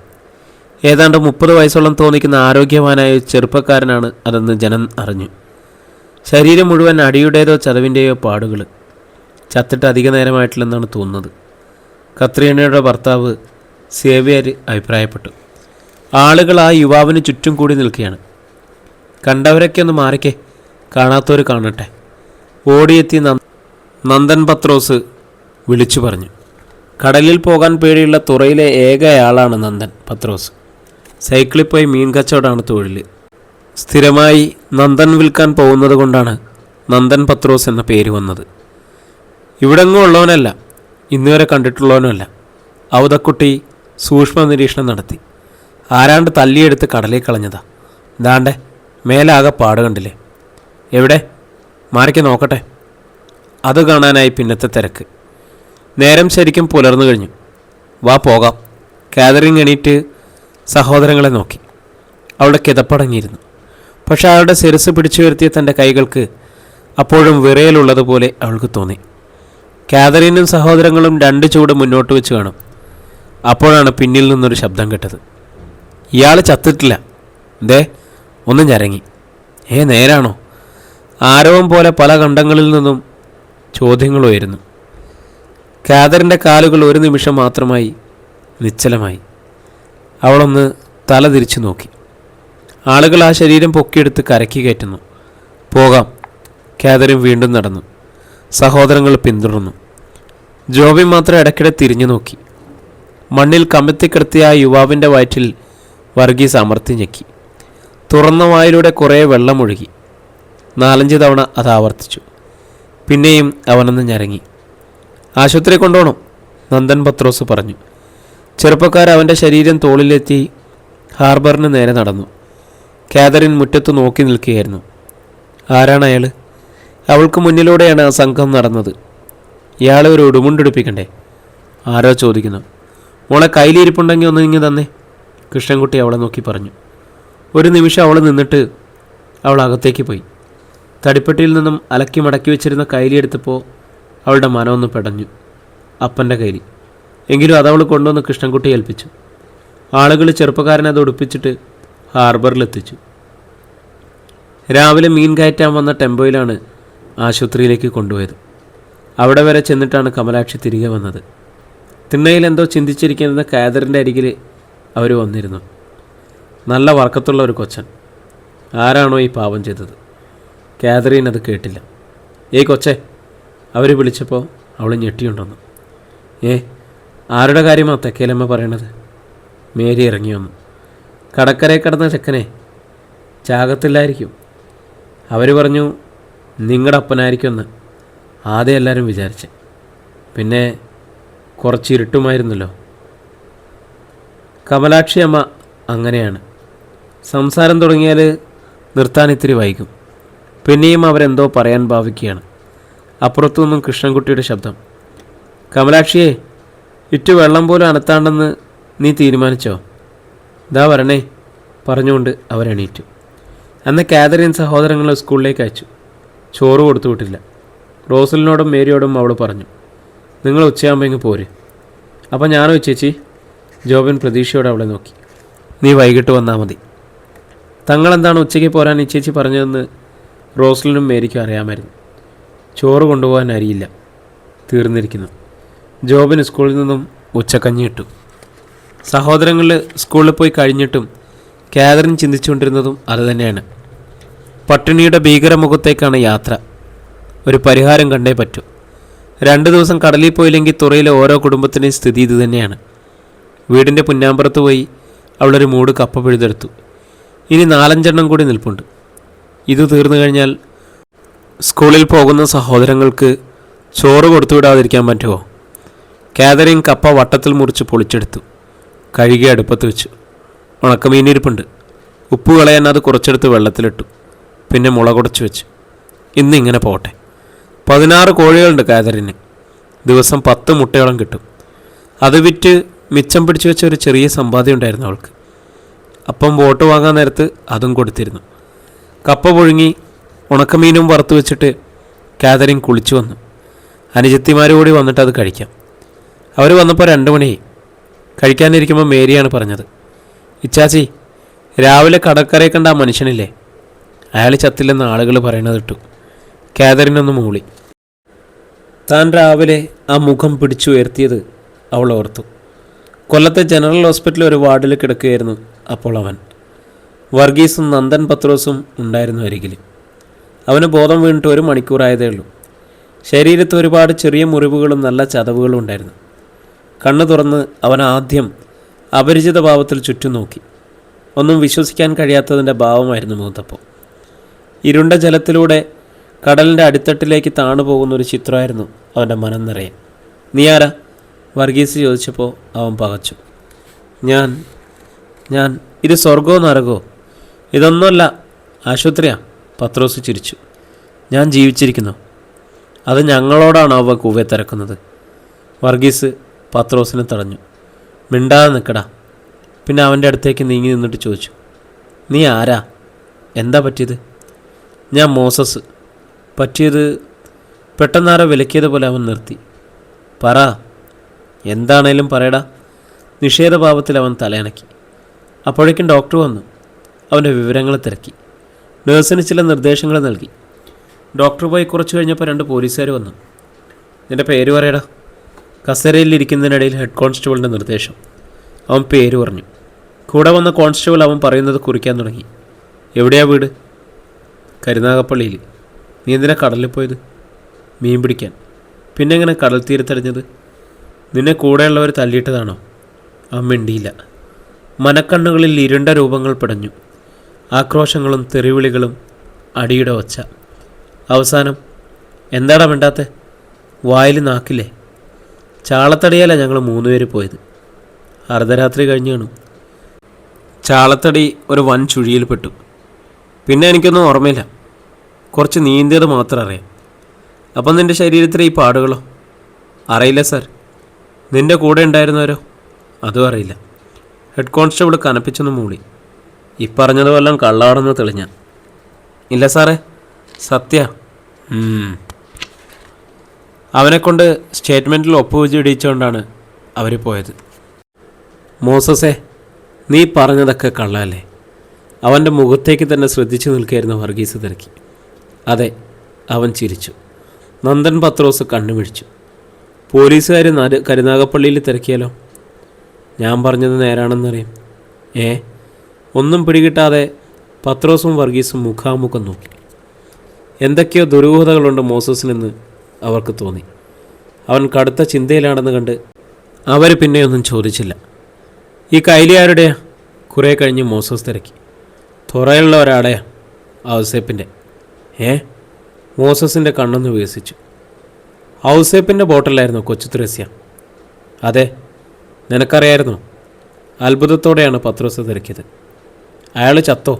ഏതാണ്ട് 30 വയസ്സോളം തോന്നിക്കുന്ന ആരോഗ്യവാനായ ചെറുപ്പക്കാരനാണ് അതെന്ന് ജനം അറിഞ്ഞു. ശരീരം മുഴുവൻ അടിയുടേതോ ചതവിൻ്റെയോ പാടുകൾ. ചത്തിട്ട് അധിക നേരമായിട്ടില്ലെന്നാണ് തോന്നുന്നത്. കത്രീനയുടെ ഭർത്താവ് സേവ്യർ അഭിപ്രായപ്പെട്ടു. ആളുകൾ ആ യുവാവിന് ചുറ്റും കൂടി നിൽക്കുകയാണ്. കണ്ടവരൊക്കെ ഒന്ന് മാറിക്കേ, കാണാത്തവർ കാണട്ടെ. ഓടിയെത്തി നന്ദൻ പത്രോസ് വിളിച്ചു പറഞ്ഞു. കടലിൽ പോകാൻ പേടിയുള്ള തുറയിലെ ഏകയാളാണ് നന്ദൻ പത്രോസ്. സൈക്കിളിൽ പോയി മീൻ കച്ചവടമാണ് തൊഴിൽ. സ്ഥിരമായി നന്ദൻ വിൽക്കാൻ പോകുന്നത് കൊണ്ടാണ് നന്ദൻ പത്രോസ് എന്ന പേര് വന്നത്. ഇവിടെങ്ങും ഉള്ളവനല്ല, ഇന്നുവരെ കണ്ടിട്ടുള്ളവനുമല്ല. ഔതക്കുട്ടി സൂക്ഷ്മ നിരീക്ഷണം നടത്തി. ആരാണ്ട് തല്ലിയെടുത്ത് കടലിൽ കളഞ്ഞതാ. ദാണ്ടെ മേലാകെ പാട് കണ്ടില്ലേ? എവിടെ? മാറിക്ക് നോക്കട്ടെ. അത് കാണാനായി പിന്നത്തെ തിരക്ക്. നേരം ശരിക്കും പുലർന്നു കഴിഞ്ഞു. വാ പോകാം. കാതറിൻ എണീറ്റ് സഹോദരങ്ങളെ നോക്കി. അവളുടെ കിതപ്പടങ്ങിയിരുന്നു. പക്ഷെ അവളുടെ ശിരസ് പിടിച്ചു വരുത്തിയ തൻ്റെ കൈകൾക്ക് അപ്പോഴും വിറയലുള്ളതുപോലെ അവൾക്ക് തോന്നി. കാതറിനും സഹോദരങ്ങളും 2 ചൂട് മുന്നോട്ട് വെച്ച് കാണും. അപ്പോഴാണ് പിന്നിൽ നിന്നൊരു ശബ്ദം കേട്ടത്. ഇയാൾ ചത്തിട്ടില്ല, ദേ ഒന്ന് ഞരങ്ങി. നേരാണോ? ആരവം പോലെ പല കണ്ടങ്ങളിൽ നിന്നും ചോദ്യങ്ങൾ ഉയരുന്നു. കാതറിൻ്റെ കാലുകൾ ഒരു നിമിഷം മാത്രമായി നിശ്ചലമായി. അവളൊന്ന് തല തിരിച്ചു നോക്കി. ആളുകൾ ആ ശരീരം പൊക്കിയെടുത്ത് കരയ്ക്ക് കയറ്റുന്നു. പോകാം. കാതറിൻ വീണ്ടും നടന്നു. സഹോദരങ്ങൾ പിന്തുടർന്നു. ജോബി മാത്രം ഇടയ്ക്കിടെ തിരിഞ്ഞു നോക്കി. മണ്ണിൽ കമത്തിക്കിടത്തിയ ആ യുവാവിൻ്റെ വയറ്റിൽ വർഗീസ് അമർത്തി ഞെക്കി. തുറന്ന വായിലൂടെ കുറേ വെള്ളമൊഴുകി. 4-5 തവണ അത് ആവർത്തിച്ചു. പിന്നെയും അവനൊന്ന് ഞരങ്ങി. ആശുപത്രി കൊണ്ടുപോകണം, നന്ദൻ പത്രോസ് പറഞ്ഞു. ചെറുപ്പക്കാർ അവൻ്റെ ശരീരം തോളിലെത്തി ഹാർബറിന് നേരെ നടന്നു. കാതറിൻ മുറ്റത്ത് നോക്കി നിൽക്കുകയായിരുന്നു. ആരാണ് അയാൾ? അവൾക്ക് മുന്നിലൂടെയാണ് ആ സംഘം നടന്നത്. ഇയാളെ ഒരു ഉടുമുണ്ടെടുപ്പിക്കണ്ടേ? ആരോ ചോദിക്കുന്നു. മോളെ കയ്യിലിരിപ്പുണ്ടെങ്കിൽ ഒന്ന് ഇങ്ങ് തന്നേ, കൃഷ്ണൻകുട്ടി അവളെ നോക്കി പറഞ്ഞു. ഒരു നിമിഷം അവൾ നിന്നിട്ട് അവൾ അകത്തേക്ക് പോയി. തടിപ്പെട്ടിയിൽ നിന്നും അലക്കി മടക്കി വെച്ചിരുന്ന കൈലിയെടുത്തപ്പോൾ അവളുടെ മനമൊന്ന് പെടഞ്ഞു. അപ്പൻ്റെ കൈലി. എങ്കിലും അതവൾ കൊണ്ടുവന്ന് കൃഷ്ണൻകുട്ടി ഏൽപ്പിച്ചു. ആളുകൾ ചെറുപ്പക്കാരനെ അത് ഉടുപ്പിച്ചിട്ട് ഹാർബറിലെത്തിച്ചു. രാവിലെ മീൻ കയറ്റാൻ വന്ന ടെമ്പോയിലാണ് ആശുപത്രിയിലേക്ക് കൊണ്ടുപോയത്. അവിടെ വരെ ചെന്നിട്ടാണ് കമലാക്ഷി തിരികെ വന്നത്. തിണ്ണയിൽ എന്തോ ചിന്തിച്ചിരിക്കുന്ന കാതറിൻ്റെ അരികിൽ അവർ വന്നിരുന്നു. നല്ല വർക്കത്തുള്ള ഒരു കൊച്ചൻ. ആരാണോ ഈ പാപം ചെയ്തത്? കാതറീൻ അത് കേട്ടില്ല. ഏയ് കൊച്ചേ, അവർ വിളിച്ചപ്പോൾ അവൾ ഞെട്ടിയുണ്ടെന്നു. ആരുടെ കാര്യമാണ് തെക്കേലമ്മ പറയണത്? മേരി ഇറങ്ങി വന്നു. കടക്കരയിൽ കിടന്ന ചെക്കനെ ചാകത്തില്ലായിരിക്കും. അവർ പറഞ്ഞു നിങ്ങളുടെ അപ്പനായിരിക്കുമെന്ന് ആദ്യം എല്ലാവരും വിചാരിച്ചേ. പിന്നെ കുറച്ച് ഇരുട്ടുമായിരുന്നല്ലോ. കമലാക്ഷി അമ്മ അങ്ങനെയാണ്. സംസാരം തുടങ്ങിയാൽ നിർത്താൻ ഇത്തിരി വൈകും. പിന്നെയും അവരെന്തോ പറയാൻ ഭാവിക്കുകയാണ്. അപ്പുറത്തുനിന്നും കൃഷ്ണൻകുട്ടിയുടെ ശബ്ദം. കമലാക്ഷിയെ, ഇറ്റു വെള്ളം പോലും അനത്താണ്ടെന്ന് നീ തീരുമാനിച്ചോ? ഇതാ വരണേ പറഞ്ഞുകൊണ്ട് അവരെണീറ്റു. അന്ന് കാതറിൻ സഹോദരങ്ങളെ സ്കൂളിലേക്ക് അയച്ചു. ചോറ് കൊടുത്തു വിട്ടില്ല. റോസലിനോടും മേരിയോടും അവൾ പറഞ്ഞു, നിങ്ങൾ ഉച്ചയാകുമ്പോൾ ഇങ്ങ് പോര്. അപ്പം ഞാനോ ചേച്ചി? ജോബിൻ പ്രതീക്ഷയോടെ അവളെ നോക്കി. നീ വൈകിട്ട് വന്നാൽ മതി. തങ്ങളെന്താണ് ഉച്ചയ്ക്ക് പോരാൻ ഈ ചേച്ചി പറഞ്ഞതെന്ന് റോസലിനും മേരിക്കും അറിയാമായിരുന്നു. ചോറ് കൊണ്ടുപോകാൻ അരിയില്ല, തീർന്നിരിക്കുന്നു. ജോബിന് സ്കൂളിൽ നിന്നും ഉച്ചക്കഞ്ഞി ഇട്ടു. സഹോദരങ്ങൾ സ്കൂളിൽ പോയി കഴിഞ്ഞിട്ടും കാതറിൻ ചിന്തിച്ചുകൊണ്ടിരുന്നതും അതുതന്നെയാണ്. പട്ടിണിയുടെ ഭീകരമുഖത്തേക്കാണ് യാത്ര. ഒരു പരിഹാരം കണ്ടേ പറ്റൂ. 2 ദിവസം കടലിൽ പോയില്ലെങ്കിൽ തുറയിലെ ഓരോ കുടുംബത്തിൻ്റെയും സ്ഥിതി ഇത് തന്നെയാണ്. വീടിൻ്റെ പുന്നാമ്പുറത്ത് പോയി അവളൊരു മൂട് കപ്പ പിഴുതെടുത്തു. ഇനി 4-5 കൂടി നിൽപ്പുണ്ട്. ഇത് തീർന്നു കഴിഞ്ഞാൽ സ്കൂളിൽ പോകുന്ന സഹോദരങ്ങൾക്ക് ചോറ് കൊടുത്തുവിടാതിരിക്കാൻ പറ്റുമോ? കാതറിൻ കപ്പ വട്ടത്തിൽ മുറിച്ച് പൊളിച്ചെടുത്തു. കഴുകി അടുപ്പത്ത് വെച്ചു. ഉണക്കമീനിരിപ്പുണ്ട്. ഉപ്പ് കളയാൻ അത് കുറച്ചെടുത്ത് വെള്ളത്തിലിട്ടു. പിന്നെ മുളകുടച്ച് വെച്ചു. ഇന്നിങ്ങനെ പോട്ടെ. 16 കോഴികളുണ്ട് കാതറിന്. ദിവസം 10 മുട്ടയോളം കിട്ടും. അത് വിറ്റ് മിച്ചം പിടിച്ചു വെച്ച ഒരു ചെറിയ സമ്പാദ്യം ഉണ്ടായിരുന്നു അവൾക്ക്. അപ്പം വോട്ട് വാങ്ങാൻ നേരത്ത് അതും കൊടുത്തിരുന്നു. കപ്പ പുഴുങ്ങി ഉണക്കമീനും വറുത്ത് വെച്ചിട്ട് കാതറിൻ കുളിച്ചു വന്നു. അനുജത്തിമാർ കൂടി വന്നിട്ട് അത് കഴിക്കാം. അവർ വന്നപ്പോൾ 2 മണിയായി. കഴിക്കാനിരിക്കുമ്പോൾ മേരിയാണ് പറഞ്ഞത്, ഇച്ചാച്ചി, രാവിലെ കടക്കരയെ കണ്ട ആ മനുഷ്യനില്ലേ, അയാൾ ചത്തില്ലെന്ന് ആളുകൾ പറയണത് ഇട്ടു. കാതറിനൊന്ന് മൂളി. താൻ രാവിലെ ആ മുഖം പിടിച്ചുയർത്തിയത് അവൾ ഓർത്തു. കൊല്ലത്തെ ജനറൽ ഹോസ്പിറ്റലിൽ ഒരു വാർഡിൽ കിടക്കുകയായിരുന്നു അപ്പോൾ അവൻ. വർഗീസും നന്ദൻ പത്രോസും ഉണ്ടായിരുന്നു അരികിൽ. അവന് ബോധം വീണിട്ട് 1 മണിക്കൂറായതേ ഉള്ളൂ. ശരീരത്ത് ഒരുപാട് ചെറിയ മുറിവുകളും നല്ല ചതവുകളും ഉണ്ടായിരുന്നു. കണ്ണു തുറന്ന് അവൻ ആദ്യം അപരിചിത ഭാവത്തിൽ ചുറ്റും നോക്കി. ഒന്നും വിശ്വസിക്കാൻ കഴിയാത്തതിൻ്റെ ഭാവമായിരുന്നു മുഖത്തപ്പോൾ. ഇരുണ്ട ജലത്തിലൂടെ കടലിൻ്റെ അടിത്തട്ടിലേക്ക് താണു പോകുന്ന ഒരു ചിത്രമായിരുന്നു അവൻ്റെ മനം നിറയെ. നീ ആരാ? വർഗീസ് ചോദിച്ചപ്പോൾ അവൻ പകച്ചു. ഞാൻ ഇത് സ്വർഗമോ നരകോ? ഇതൊന്നുമല്ല, ആശുപത്രിയാ. പത്രോസ് ചിരിച്ചു. ഞാൻ ജീവിച്ചിരിക്കുന്നു. അത് ഞങ്ങളോടാണ് അവ കൂവെ തിരക്കുന്നത്. വർഗീസ് പത്രോസിനെ തടഞ്ഞു. മിണ്ടാതെ നിൽക്കടാ. പിന്നെ അവൻ്റെ അടുത്തേക്ക് നീങ്ങി നിന്നിട്ട് ചോദിച്ചു, നീ ആരാ? എന്താ പറ്റിയത്? ഞാൻ മോസസ്. പറ്റിയത്? പെട്ടെന്നാരോ വിലക്കിയതുപോലെ അവൻ നിർത്തി. പറ, എന്താണേലും പറയടാ. നിഷേധഭാവത്തിൽ അവൻ തലയണക്കി. അപ്പോഴേക്കും ഡോക്ടർ വന്നു. അവൻ്റെ വിവരങ്ങൾ തിരക്കി. നേഴ്സിന് ചില നിർദ്ദേശങ്ങൾ നൽകി. ഡോക്ടർ പോയി കുറച്ച് കഴിഞ്ഞപ്പോൾ 2 പോലീസുകാർ വന്നു. നിൻ്റെ പേര് പറയടാ. കസേരയിൽ ഇരിക്കുന്നതിനിടയിൽ ഹെഡ് കോൺസ്റ്റബിളിൻ്റെ നിർദ്ദേശം. അവൻ പേര് പറഞ്ഞു. കൂടെ വന്ന കോൺസ്റ്റബിൾ അവൻ പറയുന്നത് കുറിക്കാൻ തുടങ്ങി. എവിടെയാ വീട്? കരുനാഗപ്പള്ളിയിൽ. നീ എന്തിനാ കടലിൽ പോയത്? മീൻ പിടിക്കാൻ. പിന്നെ എങ്ങനെ കടൽ തീരത്തടിഞ്ഞത്? നിന്നെ കൂടെയുള്ളവർ തല്ലിയിട്ടതാണോ? അവൻ മിണ്ടിയില്ല. മനക്കണ്ണുകളിൽ ഇരുണ്ട രൂപങ്ങൾ പിടഞ്ഞു. ആക്രോശങ്ങളും തെറിവിളികളും അടിയുടെ ഒച്ച. അവസാനം, എന്താടാ മിണ്ടാത്തെ? വായിൽ നാക്കില്ലേ? ചാളത്തടിയല്ല ഞങ്ങൾ 3 പേര് പോയത്. അർദ്ധരാത്രി കഴിഞ്ഞു കാണും. ചാളത്തടി ഒരു വൻ ചുഴിയിൽപ്പെട്ടു. പിന്നെ എനിക്കൊന്നും ഓർമ്മയില്ല. കുറച്ച് നീന്തിയത് മാത്രം അറിയാം. അപ്പം നിൻ്റെ ശരീരത്തിലെ ഈ പാടുകളോ? അറിയില്ല സാർ. നിൻ്റെ കൂടെ ഉണ്ടായിരുന്നവരോ? അതും അറിയില്ല. ഹെഡ് കോൺസ്റ്റബിൾ കനപ്പിച്ചൊന്ന് മൂളി. ഈ പറഞ്ഞതുമെല്ലാം കള്ളാണെന്ന് തെളിഞ്ഞ. ഇല്ല സാറേ, സത്യ. അവനെക്കൊണ്ട് സ്റ്റേറ്റ്മെൻറ്റിൽ ഒപ്പുവെച്ച് ഇടിച്ചുകൊണ്ടാണ് അവർ പോയത്. മോസസേ, നീ പറഞ്ഞതൊക്കെ കള്ളല്ലേ? അവൻ്റെ മുഖത്തേക്ക് തന്നെ ശ്രദ്ധിച്ചു നിൽക്കുകയായിരുന്നു വർഗീസ് തിരക്കി. അതെ, അവൻ ചിരിച്ചു. നന്ദൻ പത്രോസ് കണ്ണുമിഴിച്ചു. പോലീസുകാർ കരുനാഗപ്പള്ളിയിൽ തിരക്കിയാലോ? ഞാൻ പറഞ്ഞത് നേരാണെന്നറിയാം. ഒന്നും പിടികിട്ടാതെ പത്രോസും വർഗീസും മുഖാമുഖം നോക്കി. എന്തൊക്കെയോ ദുരൂഹതകളുണ്ട് മോസസിനെന്ന് അവർക്ക് തോന്നി. അവൻ കടുത്ത ചിന്തയിലാണെന്ന് കണ്ട് അവർ പിന്നെയൊന്നും ചോദിച്ചില്ല. ഈ കൈലി ആരുടെയാ? കുറേ കഴിഞ്ഞ് മോസസ് തിരക്കി. തുറയുള്ള ഒരാടെയാ, ഔസേപ്പിൻ്റെ. മോസസിൻ്റെ കണ്ണൊന്ന് വികസിച്ചു. ഔസേപ്പിൻ്റെ ബോട്ടലായിരുന്നു കൊച്ചു ത്രേസ്യ? അതെ. നിനക്കറിയായിരുന്നോ? അത്ഭുതത്തോടെയാണ് പത്രോസ് തിരക്കിയത്. അയാൾ ചത്തോ?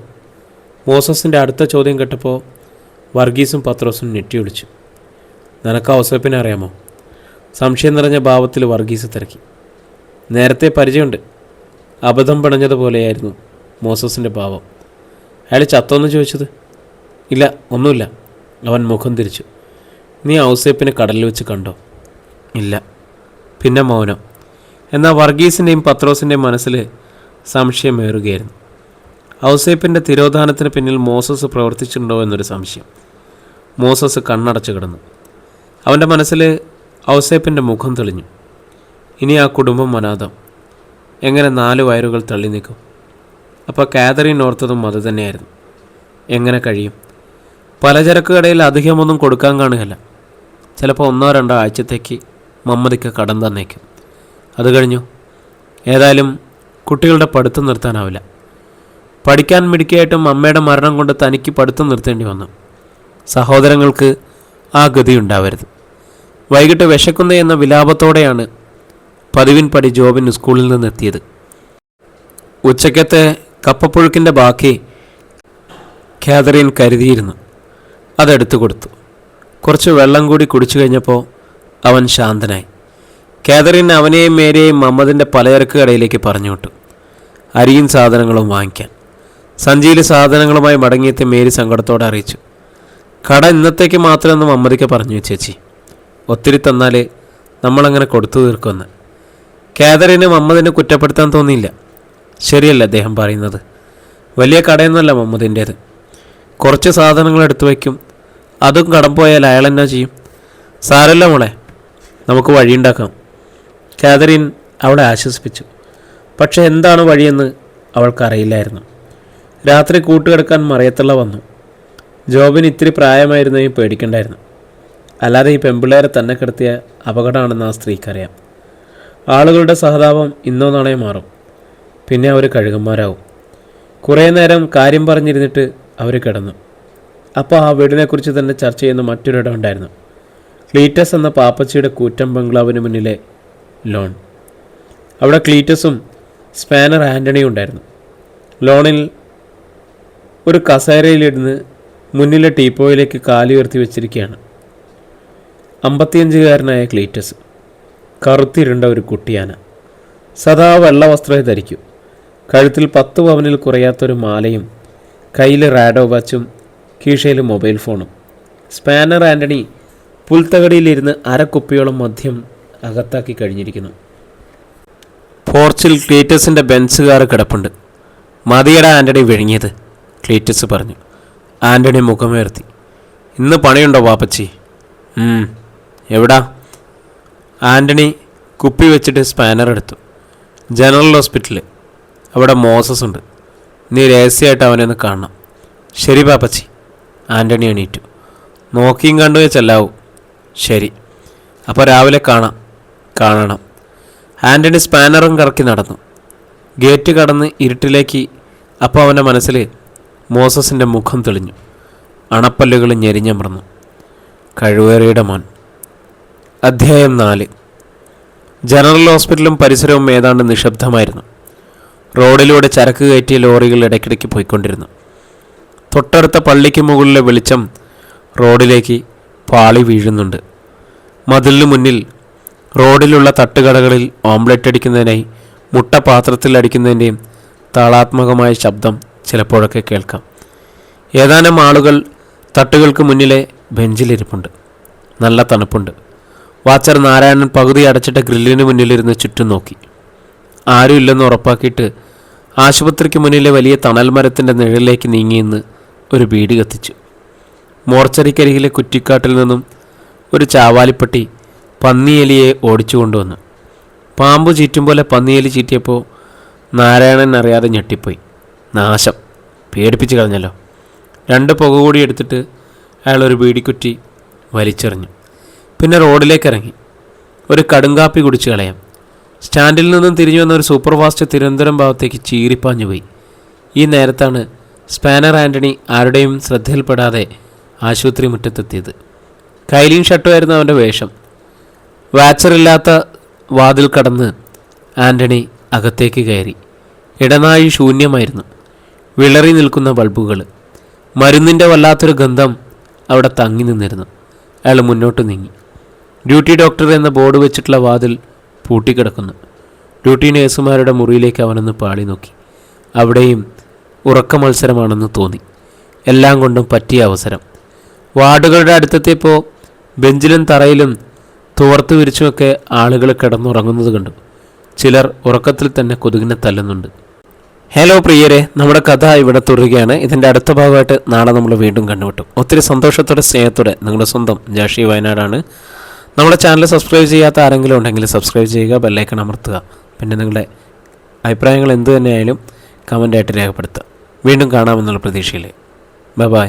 മോസസിൻ്റെ അടുത്ത ചോദ്യം കേട്ടപ്പോൾ വർഗീസും പത്രോസും ഞെട്ടി വിളിച്ചു. നിനക്ക് ഔസേപ്പിനെ അറിയാമോ? സംശയം നിറഞ്ഞ ഭാവത്തിൽ വർഗീസ് തിരക്കി. നേരത്തെ പരിചയമുണ്ട്. അബദ്ധം പിണഞ്ഞതുപോലെയായിരുന്നു മോസസിൻ്റെ ഭാവം. അയാൾ ചത്തോന്ന് ചോദിച്ചത്? ഇല്ല, ഒന്നുമില്ല. അവൻ മുഖം തിരിച്ചു. നീ ഔസേപ്പിനെ കടലിൽ വെച്ച് കണ്ടോ? ഇല്ല. പിന്നെ മൗനം. എന്നാൽ വർഗീസിൻ്റെയും പത്രോസിൻ്റെയും മനസ്സിൽ സംശയമേറുകയായിരുന്നു. ഔസേപ്പിൻ്റെ തിരോധാനത്തിന് പിന്നിൽ മോസസ് പ്രവർത്തിച്ചിട്ടുണ്ടോ എന്നൊരു സംശയം. മോസസ് കണ്ണടച്ചു കിടന്നു. അവൻ്റെ മനസ്സിൽ ഔസേപ്പിൻ്റെ മുഖം തെളിഞ്ഞു. ഇനി ആ കുടുംബം അനാഥം. എങ്ങനെ 4 വയറുകൾ തള്ളി നിൽക്കും? അപ്പോൾ കാതറിൻ ഓർത്തതും അത് തന്നെയായിരുന്നു. എങ്ങനെ കഴിയും? പലചരക്ക് കടയിൽ അധികമൊന്നും കൊടുക്കാൻ കാണുകയല്ല. ചിലപ്പോൾ 1-2 ആഴ്ചത്തേക്ക് മമ്മദിക്ക് കടം തന്നേക്കും. അത് കഴിഞ്ഞു. ഏതായാലും കുട്ടികളുടെ പഠിത്തം നിർത്താനാവില്ല. പഠിക്കാൻ മിടുക്കിയായിട്ടും അമ്മയുടെ മരണം കൊണ്ട് തനിക്ക് പഠിത്തം നിർത്തേണ്ടി വന്നു. സഹോദരങ്ങൾക്ക് ആ ഗതിയുണ്ടാവരുത്. വൈകിട്ട് വിശക്കുന്നേ എന്ന വിലാപത്തോടെയാണ് പതിവിൻ പടി ജോബിന് സ്കൂളിൽ നിന്നെത്തിയത്. ഉച്ചക്കത്തെ കപ്പപ്പുഴുക്കിൻ്റെ ബാക്കി കാതറിൻ കരുതിയിരുന്നു. അതെടുത്തു കൊടുത്തു. കുറച്ച് വെള്ളം കൂടി കുടിച്ചു കഴിഞ്ഞപ്പോൾ അവൻ ശാന്തനായി. കാതറിൻ അവനെയും മേരെയും മമ്മദിൻ്റെ പലചരക്ക് കടയിലേക്ക് പറഞ്ഞു വിട്ടു. അരിയും സാധനങ്ങളും വാങ്ങിക്കാൻ. സഞ്ചിയിൽ സാധനങ്ങളുമായി മടങ്ങിയെത്തി മേരി സങ്കടത്തോടെ അറിയിച്ചു. കട ഇന്നത്തേക്ക് മാത്രമെന്ന് മമ്മദിക്ക് പറഞ്ഞു ചേച്ചി. ഒത്തിരി തന്നാൽ നമ്മളങ്ങനെ കൊടുത്തു തീർക്കുമെന്ന്. കാതറിന് മമ്മദിനെ കുറ്റപ്പെടുത്താൻ തോന്നിയില്ല. ശരിയല്ല അദ്ദേഹം പറയുന്നത്. വലിയ കടയൊന്നുമല്ല മമ്മദിൻ്റേത്. കുറച്ച് സാധനങ്ങൾ എടുത്തു വയ്ക്കും. അതും കടം പോയാൽ അയാൾ എന്നാ ചെയ്യും? സാരല്ല മോളെ, നമുക്ക് വഴിയുണ്ടാക്കാം. കാതറിൻ അവളെ ആശ്വസിപ്പിച്ചു. പക്ഷെ എന്താണ് വഴിയെന്ന് അവൾക്കറിയില്ലായിരുന്നു. രാത്രി കൂട്ടുകിടക്കാൻ മറയത്തുള്ള വന്നു. ജോബിന് ഇത്തിരി പ്രായമായിരുന്നെങ്കിൽ പേടിക്കണ്ടായിരുന്നു. അല്ലാതെ ഈ പെമ്പിള്ളേരെ തന്നെ കിടത്തിയ അപകടമാണെന്ന് ആ സ്ത്രീക്കറിയാം. ആളുകളുടെ സഹതാപം ഇന്നോ നാളെ മാറും. പിന്നെ അവർ കഴുകന്മാരാവും. കുറേ നേരം കാര്യം പറഞ്ഞിരുന്നിട്ട് അവർ കിടന്നു. അപ്പോൾ ആ വീടിനെക്കുറിച്ച് തന്നെ ചർച്ച ചെയ്യുന്ന മറ്റൊരിടം ഉണ്ടായിരുന്നു. ക്ലീറ്റസ് എന്ന പാപ്പച്ചിയുടെ കൂറ്റൻ ബംഗ്ലാവിന് മുന്നിലെ ലോൺ. അവിടെ ക്ലീറ്റസും സ്പാനർ ആൻ്റണിയും ഉണ്ടായിരുന്നു. ലോണിൽ ഒരു കസേരയിലിരുന്ന് മുന്നിലെ ടീപ്പോയിലേക്ക് കാലുയർത്തി വെച്ചിരിക്കുകയാണ് 55-കാരനായ ക്ലീറ്റസ്. കറുത്തിരുണ്ട ഒരു കുട്ടിയാന. സദാ വെള്ള വസ്ത്രമേ ധരിക്കൂ. കഴുത്തിൽ 10 പവനിൽ കുറയാത്തൊരു മാലയും കയ്യിൽ റാഡോ വാച്ചും കീശയിൽ മൊബൈൽ ഫോണും. സ്പാനർ ആൻ്റണി പുൽത്തകടിയിലിരുന്ന് അരക്കുപ്പിയോളം മദ്യം അകത്താക്കി കഴിഞ്ഞിരിക്കുന്നു. പോർച്ചിൽ ക്ലീറ്റസിൻ്റെ ബെൻസ് കാർ കിടപ്പുണ്ട്. മതിയട ആൻ്റണി വിഴുങ്ങിയത്, ക്ലീറ്റസ് പറഞ്ഞു. ആൻ്റണി മുഖമുയർത്തി. ഇന്ന് പണിയുണ്ടോ പാപ്പച്ചി? എവിടാ? ആൻ്റണി കുപ്പി വെച്ചിട്ട് സ്പാനർ എടുത്തു. General hospital. അവിടെ മോസസ് ഉണ്ട്. നീ രഹസ്യമായിട്ട് അവനെ ഒന്ന് കാണണം. ശരി പാപ്പച്ചി. ആൻ്റണി എണീറ്റു. നോക്കിയും കണ്ടുവേ ചെല്ലാവൂ. ശരി, അപ്പോൾ രാവിലെ കാണണം. ആൻ്റണി സ്പാനറും കറക്കി നടന്നു. ഗേറ്റ് കടന്ന് ഇരുട്ടിലേക്ക്. അപ്പോൾ അവൻ്റെ മനസ്സിൽ മോസസിൻ്റെ മുഖം തെളിഞ്ഞു. അണപ്പല്ലുകൾ ഞെരിഞ്ഞമർന്നു. കഴിവേറിയുടെ മോൻ. അധ്യായം 4. ജനറൽ ഹോസ്പിറ്റലും പരിസരവും ഏതാണ്ട് നിശബ്ദമായിരുന്നു. റോഡിലൂടെ ചരക്ക് കയറ്റിയ ലോറികൾ ഇടയ്ക്കിടയ്ക്ക് പോയിക്കൊണ്ടിരുന്നു. തൊട്ടടുത്ത പള്ളിക്ക് മുകളിലെ വെളിച്ചം റോഡിലേക്ക് പാളി വീഴുന്നുണ്ട്. മതിലിന് മുന്നിൽ റോഡിലുള്ള തട്ടുകടകളിൽ ഓംലെറ്റ് അടിക്കുന്നതിനായി മുട്ട പാത്രത്തിൽ അടിക്കുന്നതിൻ്റെയും താളാത്മകമായ ശബ്ദം ചിലപ്പോഴൊക്കെ കേൾക്കാം. ഏതാനും ആളുകൾ തട്ടുകൾക്ക് മുന്നിലെ ബെഞ്ചിലിരിപ്പുണ്ട്. നല്ല തണുപ്പുണ്ട്. വാച്ചർ നാരായണൻ പകുതി അടച്ചിട്ട ഗ്രില്ലിന് മുന്നിലിരുന്ന് ചുറ്റും നോക്കി. ആരും ഇല്ലെന്ന് ഉറപ്പാക്കിയിട്ട് ആശുപത്രിക്ക് മുന്നിലെ വലിയ തണൽ മരത്തിൻ്റെ നിഴലിലേക്ക് നീങ്ങിയെന്ന് ഒരു ബീഡി കത്തിച്ചു. മോർച്ചറിക്കരികിലെ കുറ്റിക്കാട്ടിൽ നിന്നും ഒരു ചാവാലിപ്പട്ടി പന്നിയെലിയെ ഓടിച്ചു കൊണ്ടുവന്നു. പാമ്പ് ചീറ്റും പോലെ പന്നിയെലി ചീറ്റിയപ്പോൾ നാരായണൻ അറിയാതെ ഞെട്ടിപ്പോയി. നാശം, പേടിപ്പിച്ച് കളഞ്ഞല്ലോ. 2 പുക കൂടി എടുത്തിട്ട് അയാളൊരു ബീഡിക്കുറ്റി വലിച്ചെറിഞ്ഞു. പിന്നെ റോഡിലേക്ക് ഇറങ്ങി. ഒരു കടുങ്കാപ്പി കുടിച്ച് കളയാം. സ്റ്റാൻഡിൽ നിന്നും തിരിഞ്ഞു വന്ന ഒരു സൂപ്പർ ഫാസ്റ്റ് തിരുവനന്തപുരം ഭാഗത്തേക്ക് ചീറിപ്പാഞ്ഞു പോയി. ഈ നേരത്താണ് സ്പാനർ ആൻ്റണി ആരുടെയും ശ്രദ്ധയിൽപ്പെടാതെ ആശുപത്രി മുറ്റത്തെത്തിയത്. കൈലിയും ഷർട്ടുമായിരുന്നു അവൻ്റെ വേഷം. വാച്ചറില്ലാത്ത വാതിൽ കടന്ന് ആൻ്റണി അകത്തേക്ക് കയറി. ഇടനാഴി ശൂന്യമായിരുന്നു. വിളറി നിൽക്കുന്ന ബൾബുകൾ, മരുന്നിൻ്റെ വല്ലാത്തൊരു ഗന്ധം അവിടെ തങ്ങി നിന്നിരുന്നു. അയാൾ മുന്നോട്ട് നീങ്ങി. ഡ്യൂട്ടി ഡോക്ടർ എന്ന ബോർഡ് വെച്ചിട്ടുള്ള വാതിൽ പൂട്ടിക്കിടക്കുന്നു. ഡ്യൂട്ടി നേഴ്സുമാരുടെ മുറിയിലേക്ക് അവനൊന്ന് പാളി നോക്കി. അവിടെയും ഉറക്ക മത്സരമാണെന്ന് തോന്നി. എല്ലാം കൊണ്ടും പറ്റിയ അവസരം. വാർഡുകളുടെ അടുത്തെത്തിയപ്പോൾ ബെഞ്ചിലും തറയിലും തുവർത്ത് വിരിച്ചുമൊക്കെ ആളുകൾ കിടന്നുറങ്ങുന്നത് കണ്ടു. ചിലർ ഉറക്കത്തിൽ തന്നെ കൊതുകിനെ തല്ലുന്നുണ്ട്. ഹലോ പ്രിയരെ, നമ്മുടെ കഥ ഇവിടെ തുടരുകയാണ്. ഇതിൻ്റെ അടുത്ത ഭാഗമായിട്ട് നാളെ നമ്മൾ വീണ്ടും കണ്ടുമുട്ടും. ഒത്തിരി സന്തോഷത്തോടെ സ്നേഹത്തോടെ നിങ്ങളുടെ സ്വന്തം ജാഷി വയനാടാണ്. നമ്മുടെ ചാനൽ സബ്സ്ക്രൈബ് ചെയ്യാത്ത ആരെങ്കിലും ഉണ്ടെങ്കിൽ സബ്സ്ക്രൈബ് ചെയ്യുക, ബെല്ലൈക്കൺ അമർത്തുക. പിന്നെ നിങ്ങളുടെ അഭിപ്രായങ്ങൾ എന്തു തന്നെയായാലും കമൻ്റായിട്ട് രേഖപ്പെടുത്തുക. വീണ്ടും കാണാമെന്നുള്ള പ്രതീക്ഷയിലെ ബൈ.